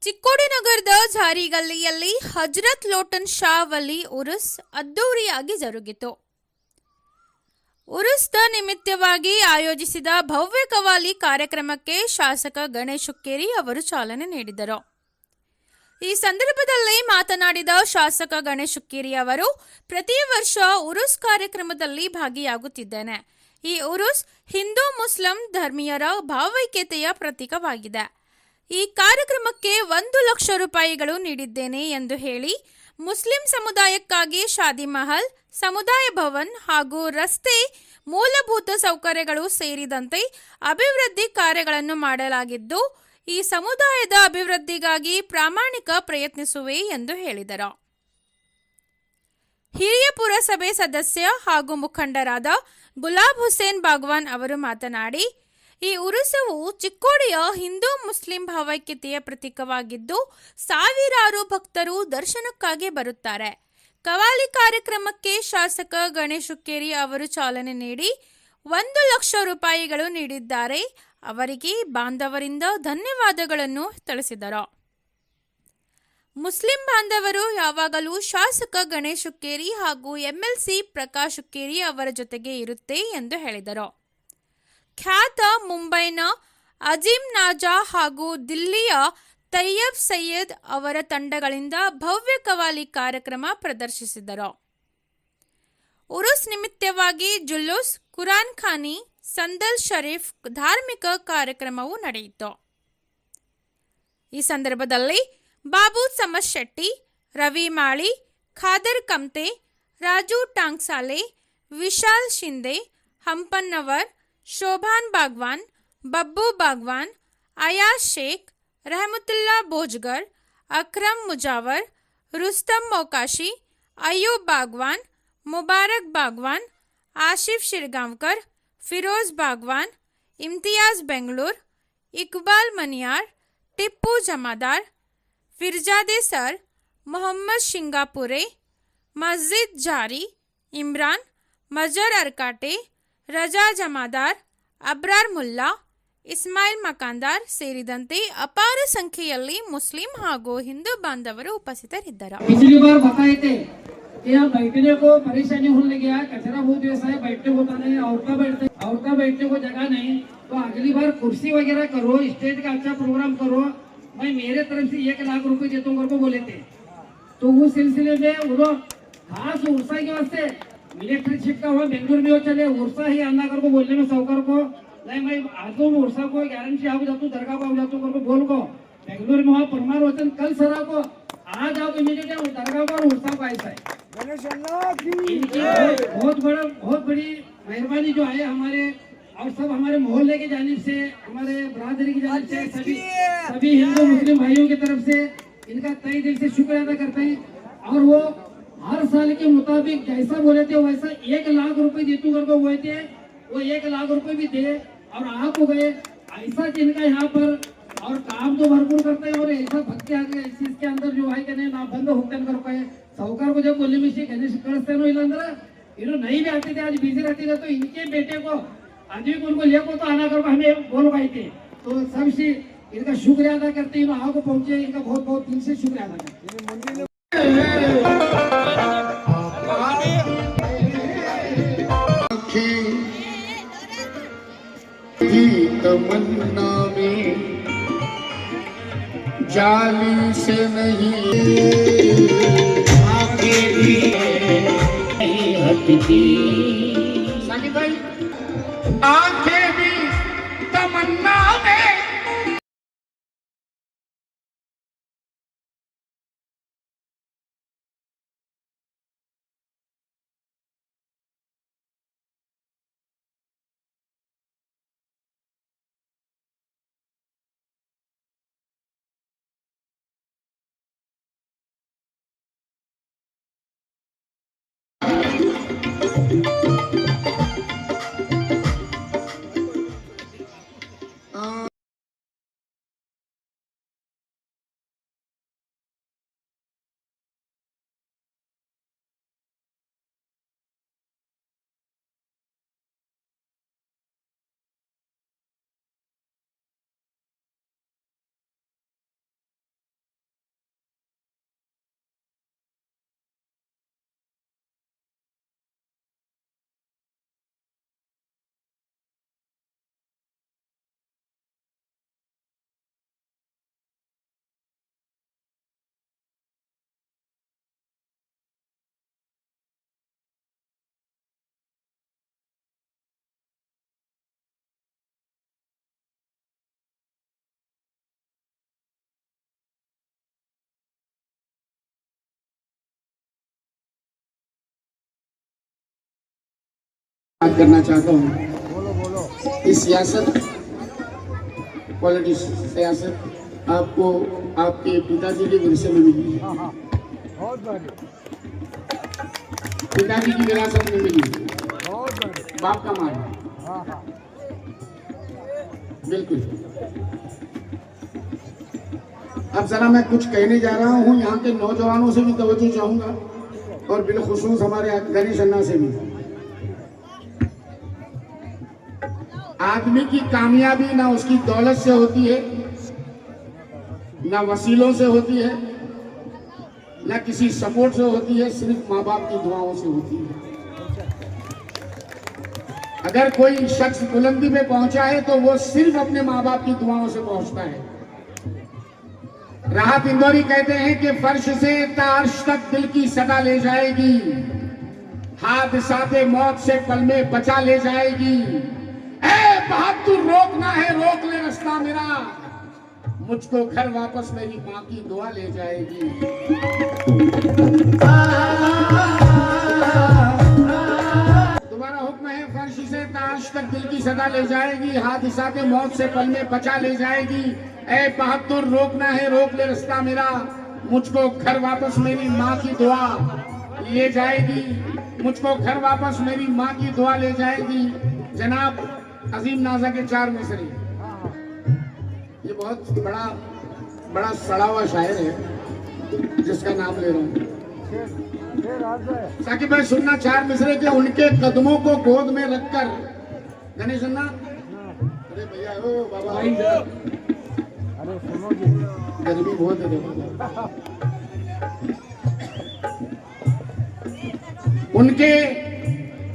ಚಿಕ್ಕೋಡಿ ನಗರದ ಜಾರಿಗಲ್ಲಿಯಲ್ಲಿ ಹಜರತ್ ಲೋಟನ್ ಶಾ ವಲಿ ಉರುಸ್ ಅದ್ದೂರಿಯಾಗಿ ಜರುಗಿತು. ಉರುಸ್ದ ನಿಮಿತ್ತವಾಗಿ ಆಯೋಜಿಸಿದ ಭವ್ಯ ಕವಾಲಿ ಕಾರ್ಯಕ್ರಮಕ್ಕೆ ಶಾಸಕ ಗಣೇಶ್ ಹುಕ್ಕೇರಿ ಅವರು ಚಾಲನೆ ನೀಡಿದರು. ಈ ಸಂದರ್ಭದಲ್ಲಿ ಮಾತನಾಡಿದ ಶಾಸಕ ಗಣೇಶ್ ಹುಕ್ಕೇರಿ ಅವರು, ಪ್ರತಿ ವರ್ಷ ಉರುಸ್ ಕಾರ್ಯಕ್ರಮದಲ್ಲಿ ಭಾಗಿಯಾಗುತ್ತಿದ್ದೇನೆ. ಈ ಉರುಸ್ ಹಿಂದೂ ಮುಸ್ಲಿಂ ಧರ್ಮೀಯರ ಭಾವೈಕ್ಯತೆಯ ಪ್ರತೀಕವಾಗಿದೆ. ಈ ಕಾರ್ಯಕ್ರಮಕ್ಕೆ 1 ಲಕ್ಷ ರೂಪಾಯಿಗಳು ನೀಡಿದ್ದೇನೆ ಎಂದು ಹೇಳಿ, ಮುಸ್ಲಿಂ ಸಮುದಾಯಕ್ಕಾಗಿ ಶಾದಿ ಮಹಲ್, ಸಮುದಾಯ ಭವನ್ ಹಾಗೂ ರಸ್ತೆ, ಮೂಲಭೂತ ಸೌಕರ್ಯಗಳು ಸೇರಿದಂತೆ ಅಭಿವೃದ್ಧಿ ಕಾರ್ಯಗಳನ್ನು ಮಾಡಲಾಗಿದ್ದು, ಈ ಸಮುದಾಯದ ಅಭಿವೃದ್ಧಿಗಾಗಿ ಪ್ರಾಮಾಣಿಕ ಪ್ರಯತ್ನಿಸುವೆ ಎಂದು ಹೇಳಿದರು. ಹಿರಿಯ ಪುರಸಭೆ ಸದಸ್ಯ ಹಾಗೂ ಮುಖಂಡರಾದ ಗುಲಾಬ್ ಹುಸೇನ್ ಬಾಗ್ವಾನ್ ಅವರು ಮಾತನಾಡಿ, ಈ ಉರುಸವು ಚಿಕ್ಕೋಡಿಯ ಹಿಂದೂ ಮುಸ್ಲಿಂ ಭಾವೈಕ್ಯತೆಯ ಪ್ರತೀಕವಾಗಿದ್ದು, ಸಾವಿರಾರು ಭಕ್ತರು ದರ್ಶನಕ್ಕಾಗಿ ಬರುತ್ತಾರೆ. ಕವಾಲಿ ಕಾರ್ಯಕ್ರಮಕ್ಕೆ ಶಾಸಕ ಗಣೇಶ್ ಹುಕ್ಕೇರಿ ಅವರು ಚಾಲನೆ ನೀಡಿ 1 ಲಕ್ಷ ರೂಪಾಯಿಗಳು ನೀಡಿದ್ದಾರೆ. ಅವರಿಗೆ ಬಾಂಧವರಿಂದ ಧನ್ಯವಾದಗಳನ್ನು ತಿಳಿಸಿದರು. ಮುಸ್ಲಿಂ ಬಾಂಧವರು ಯಾವಾಗಲೂ ಶಾಸಕ ಗಣೇಶ್ ಹುಕ್ಕೇರಿ ಹಾಗೂ ಎಂಎಲ್ಸಿ ಪ್ರಕಾಶ್ ಹುಕ್ಕೇರಿ ಅವರ ಜೊತೆಗೆ ಇರುತ್ತೆ ಎಂದು ಹೇಳಿದರು. ಖ್ಯಾತ ಮುಂಬೈನ ಅಜೀಂ ನಾಜಾ ಹಾಗೂ ದಿಲ್ಲಿಯ ತಯ್ಯಬ್ ಸೈಯದ್ ಅವರ ತಂಡಗಳಿಂದ ಭವ್ಯ ಕವಾಲಿ ಕಾರ್ಯಕ್ರಮ ಪ್ರದರ್ಶಿಸಿದರು. ಉರುಸ್ ನಿಮಿತ್ತವಾಗಿ ಜುಲೂಸ್, ಕುರಾನ್ ಖಾನಿ, ಸಂದಲ್ ಶರೀಫ್ ಧಾರ್ಮಿಕ ಕಾರ್ಯಕ್ರಮವು ನಡೆಯಿತು. ಈ ಸಂದರ್ಭದಲ್ಲಿ ಬಾಬು ಸಮಶೆಟ್ಟಿ, ರವಿ ಮಾಳಿ, ಖಾದರ್ ಕಮ್ತೆ, ರಾಜು ಟಾಂಗ್ಸಾಲೆ, ವಿಶಾಲ್ ಶಿಂದೆ, ಹಂಪನ್ನವರ್, ಶೋಭಾನ್ ಬಾಗ್ವಾನ್, ಬಬ್ಬು ಬಾಗ್ವಾನ್, ಅಯಾಜ್ ಶೇಖ್, रहमतुल्ला बोजगर, अकरम मुजावर, रुस्तम मोकाशी, अयूब बागवान, मुबारक बागवान, आशिफ शिरगांवकर, फिरोज बागवान, इम्तियाज बेंगलुर, इकबाल मनियार, टिप्पू जमादार, फिरजादे सर, मोहम्मद शिंगापुरे, मस्जिद जारी, इमरान, मजर अरकाटे, रजा जमादार, अब्रार मुल्ला, ಇಸ್ಮಾಯಿಲ್ ಮಕಾಂದಾರ್ ಸೇರಿದಂತೆ ಅಪಾರ ಸಂಖ್ಯೆಯಲ್ಲಿ ಮುಸ್ಲಿಂ ಹಾಗೂ ಹಿಂದೂ ಬಾಂಧವರು ಉಪಸ್ಥಿತರಿದ್ದರು. पिछली बार बताए थे कि यहाँ बैठने को परेशानी होने लगी है, कचरा बहुत वैसा है, बैठने को नहीं, औरता बैठने को जगह नहीं, तो अगली बार कुर्सी वगैरह करो, स्टेज का अच्छा प्रोग्राम करो, मैं मेरे तरफ से 1 लाख रुपए देता हूँ को बोले थे. तो उस सिलसिले में उन्होंने खास उर्सा के वास्ते इलेक्ट्रिक शिफ्ट का हुआ बेंगलुरु में, वो चले उर्सा ही आना कर को बोलने में साहूकार को नहीं, मैं आज उर्सा को गारंटी आ जाता हूँ, दरगाह को आ जाता हूँ करके बोल को बेंगलुरु में वहाँ परमार वचन कल सरा को आज आओ इमीडिएट दरगाह को और उर्सा को ऐसा है. बहुत बड़ी मेहरबानी जो है हमारे और सब हमारे मोहल्ले की जानिब से, हमारे बरादरी की जानिब से, सभी हिंदू मुस्लिम भाइयों की तरफ से इनका तहे दिल से शुक्र अदा करते हैं. और वो हर साल के मुताबिक जैसा बोले थे वैसा 1 लाख रुपए देतू करके हुए थे, वो 1 लाख रुपए भी दे और आप हो गए. ऐसा जिनका यहाँ पर और काम तो भरपूर करते हैं और ऐसा भक्ति आ गए इसके अंदर जो है कि ना बंद होते कर पाए. साहूकार को जब बोलने में से गणेश करते इन्होंने नहीं भी आते थे, आज बिजी रहते थे, तो इनके बेटे को आदमी को उनको लेको तो आना कर हमें बोल पाए थे. तो सबसे इनका शुक्रिया अदा करते हैं, वहाँ को पहुँचे, इनका बहुत बहुत दिल से शुक्रिया अदा करते हैं. तमन्ना में जाली से नहीं आंखें भी हटती, आंखें भी तमन्ना में बात करना चाहता हूँ। इस सियासत पॉलिटिक्स सियासत आपको आपके पिताजी के विरसे में मिली है, पिताजी की विरासत में मिली, बाप का मान, बिल्कुल। अब जरा मैं कुछ कहने जा रहा हूँ, यहाँ के नौजवानों से भी तवज्जो चाहूंगा और बिलखुसूस हमारे गणेश अन्ना से भी। आदमी की कामयाबी ना उसकी दौलत से होती है, ना वसीलों से होती है, ना किसी सपोर्ट से होती है, सिर्फ माँ बाप की दुआओं से होती है। अगर कोई शख्स बुलंदी में पहुंचा है तो वो सिर्फ अपने माँ बाप की दुआओं से पहुंचता है। राहत इंदौरी कहते हैं कि फर्श से तार्श तक दिल की सदा ले जाएगी, हादसाते मौत से पल में बचा ले जाएगी। ए बहादुर रोकना है रोक ले रास्ता मेरा, मुझको घर वापस मेरी माँ की दुआ ले जाएगी। तुम्हारा हुक्म है फर्श से ताश तक दिल की सदा ले जाएगी, हादसाते मौत से पल में बचा ले जाएगी। ए बहादुर रोकना है रोक ले रास्ता मेरा, मुझको घर वापस मेरी माँ की दुआ ले जाएगी, मुझको घर वापस मेरी माँ की दुआ ले जाएगी। जनाब अजीम नाजा के 4 मिसरे, ये बहुत बड़ा सड़ा हुआ शायर है जिसका नाम ले रहा हूँ ताकि मैं सुनना 4 मिसरे के। उनके कदमों को गोद में रखकर, गणेश अन्ना, अरे भैया ओ बाबा, अरे सुनो जी, गर्मी बहुत है।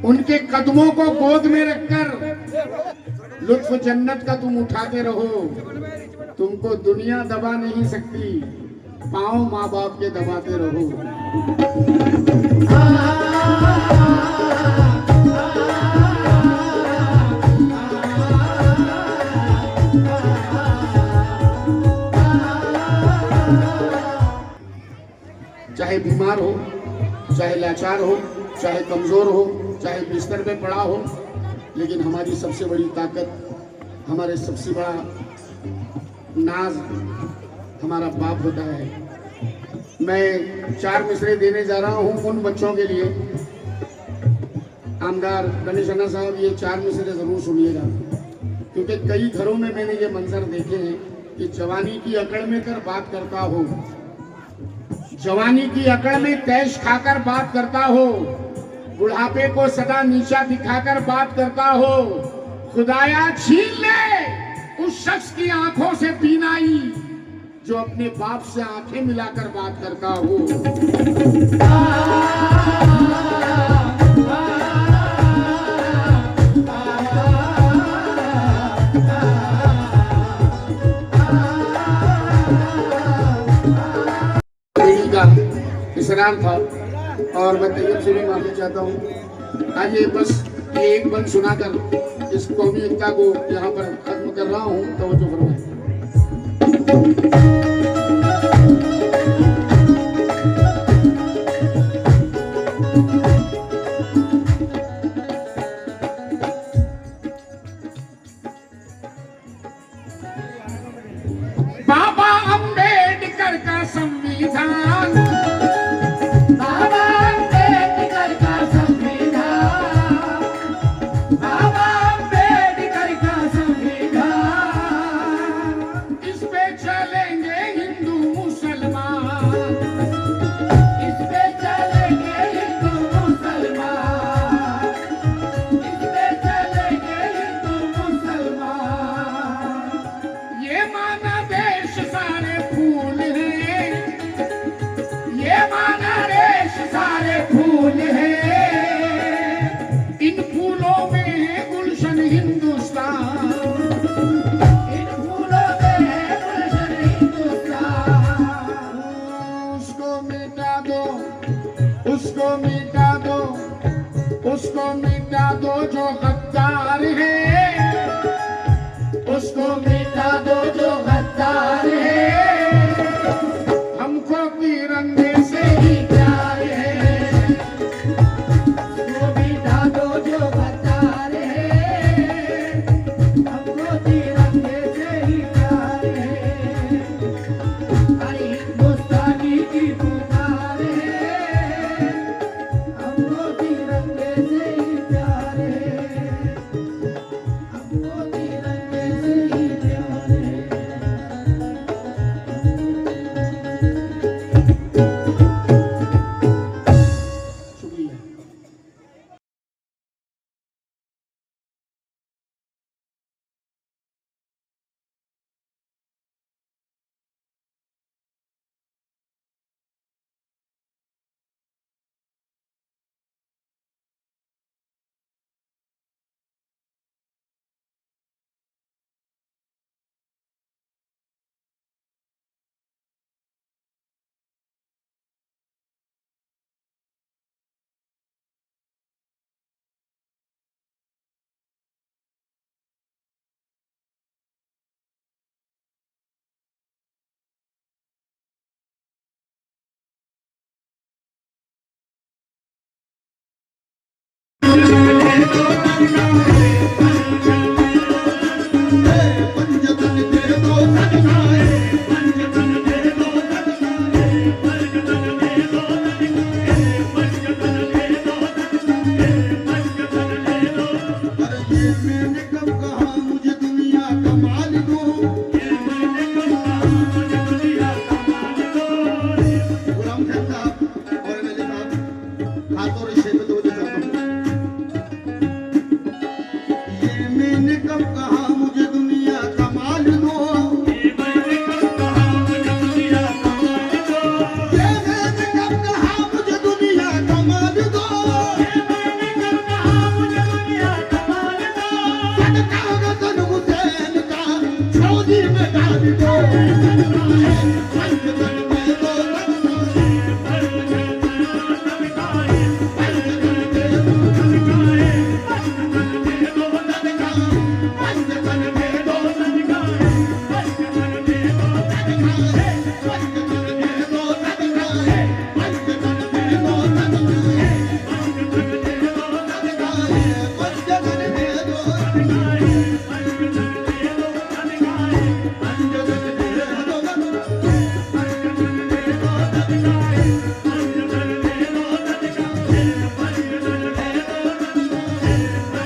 उनके कदमों को गोद में रखकर लुत्फ जन्नत का तुम उठाते रहो। तुमको दुनिया दबा नहीं सकती, पांव माँ बाप के दबाते रहो। चाहे बीमार हो, चाहे लाचार हो, चाहे कमजोर हो, चाहे बिस्तर पे पड़ा हो, लेकिन हमारी सबसे बड़ी ताकत, हमारे सबसे बड़ा नाज हमारा बाप होता है। मैं 4 मिसरे देने जा रहा हूँ उन बच्चों के लिए। आमदार गणेश अन्ना साहब, ये 4 मिसरे जरूर सुनिएगा, क्योंकि कई घरों में मैंने ये मंजर देखे हैं कि जवानी की अकड़ में कर बात करता हो, जवानी की अकड़ में तैश खाकर बात करता हो, बुढ़ापे को सदा नीचा दिखाकर बात करता हो। खुदाया छीन ले उस शख्स की आंखों से बीनाई जो अपने बाप से आंखें मिलाकर बात करता हो। का इसरार था और मैं तैयब से भी माफी चाहता हूँ। आज ये बस एक बंद सुनाकर इस कौमी एकता को यहाँ पर खत्म कर रहा हूँ। तवज्जो फरमाएं। बाबा अम्बेडकर का संविधान, बाबा अम्बेडकर का संविधान, बाबा अम्बेडकर का संविधान, इस पे चलेंगे हिंदू मुसलमान, इस पे चलेंगे हिंदू मुसलमान, इस पे चलेंगे हिंदू मुसलमान। ये माना देश सारे फूल हैं, ये माना देश सारे फूल हैं, इन फूलों में है गुलशन हिंदुस्तान, इन फूलों में है गुलशन हिंदुस्तान। उसको मिटा दो, उसको मिटा दो, उसको मिटा दो जो गद्दार है, उसको मिटा दो जो गद्दार है। हमको तिरंगे से ही प्यार है, उसको मिटा दो जो गद्दार पंजतन दे दो सदका पंजतन दे दो सदका पंजतन दे दो सदका पंजतन दे दो सदका पंजतन दे दो। अरे ये मैंने कब कहा मुझे दुनिया कमाल दो, ये मैंने कब कहा मुझे दुनिया कमाल दो। गुलाम खान साहब और मेरे साहब हाथों रिश्ते पे दो चाहता हूँ। ये मैंने कब कहा मुझे दुनिया कमाल दो, ये मैंने कब कहा मुझे दुनिया कमाल दो। ये मैंने कब कहा मुझे दुनिया कमाल दो, ये मैंने कब कहा मुझे दुनिया कमाल दो। सदका गजन हुसैन का सऊदी में डाल दो, पंजतन दे दो सदका पंजतन दे दो सदका पंजतन दे दो सदका पंजतन दे दो सदका पंजतन दे दो सदका पंजतन दे दो सदका पंजतन दे दो सदका पंजतन दे दो सदका पंजतन दे दो सदका पंजतन दे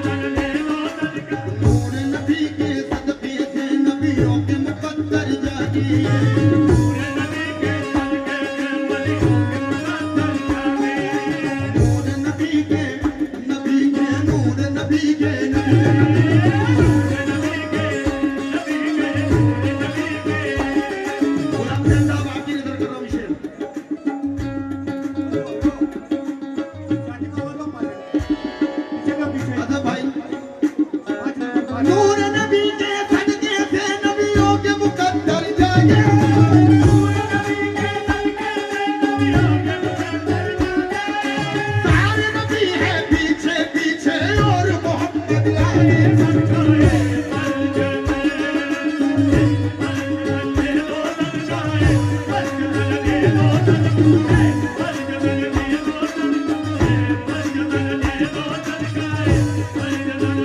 दो नूर नबी के सदके से नबियों के मुकद्दर जागी, नूर नबी के सदके से वलियों के मुकद्दर जागी। नूर नबी के नबी के नूर नबी के नबी गुलाम खान साहब आपकी नजर कर रहा हूं शेर। अच्छा भाई, नूर नबी के सदके से नबियों के मुकद्दर जागे, नूर नबी के सदके से नबियों के मुकद्दर जागे। सारे नबी है पीछे पीछे और मोहम्मद आगे, सदका है पंजतन दे दो सदका है पंजतन दे दो सदका है पंजतन दे दो सदका है पंजतन दे दो सदका है पंजतन दे दो सदकाए पंजतन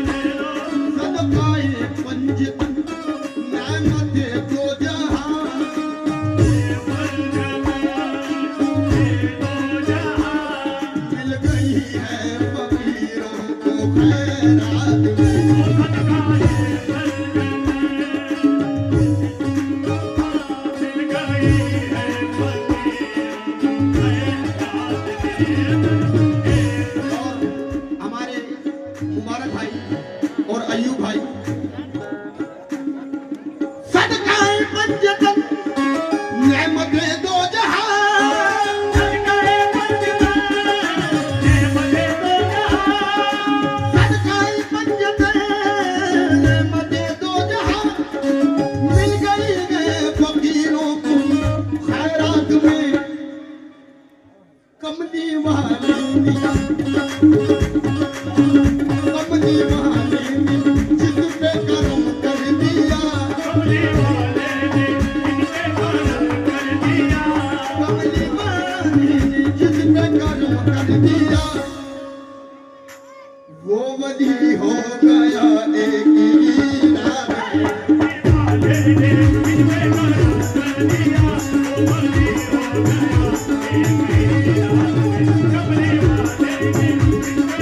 नेमत दो जहां, पंजतन दे दो जहां। मिल गई है फकीरों को खैरात में, सदका है पंजतन मिल गई है फकीरों को खैरात में। और हमारे मुबारक भाई और अयूब भाई, सदकाए पंजतन नेमत दो जहां, सदकाए पंजतन नेमत दो जहां, सदकाए पंजतन नेमत दो जहां। मिल गई है फकीरों को खैरात में, कमली वाली निगाह कमली वाले ने जिस पे करम कर दिया, कमली वाले ने जिस पे करम कर दिया, कमली वाले ने जिस पे करम कर दिया। वो वली हो गया एक ही रात में, वाले ने जिस पे करम कर दिया, वो वली हो गया एक ही रात में। कमली वाले ने जिस पे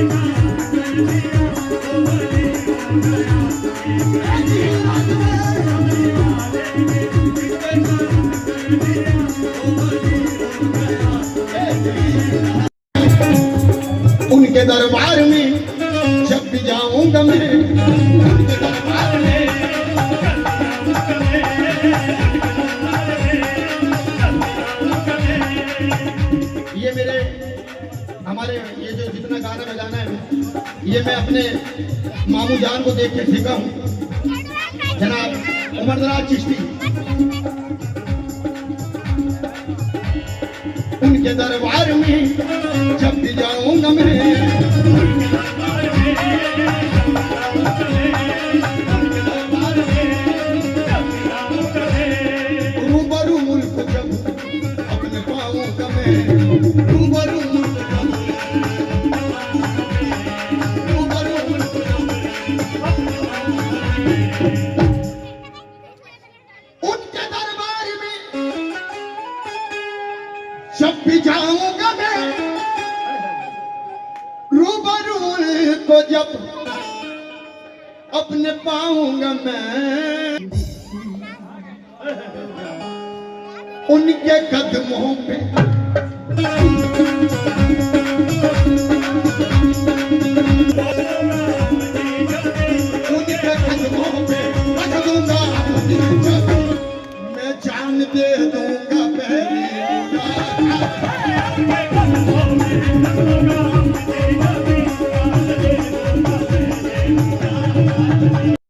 करम कर दिया, वो वली हो गया एक ही रात में। कमली वाले ने जिस पे करम कर दिया, वो वली हो गया एक ही रात में। उनके दरबार में जब भी जाऊंगा मैं, उनके दरबार में ये मेरे हमारे ये जो जितना गाना बजाना है ये मैं अपने मामू जान को देख के सीखा हूँ, जनाब उमर दराज चिश्ती। उनके दरबार में जब भी जाऊंगा मैं, रूबरू मुल्क जब अपने पाऊंगा मैं, उनको जब अपने पाऊंगा मैं, उनके कदमों पे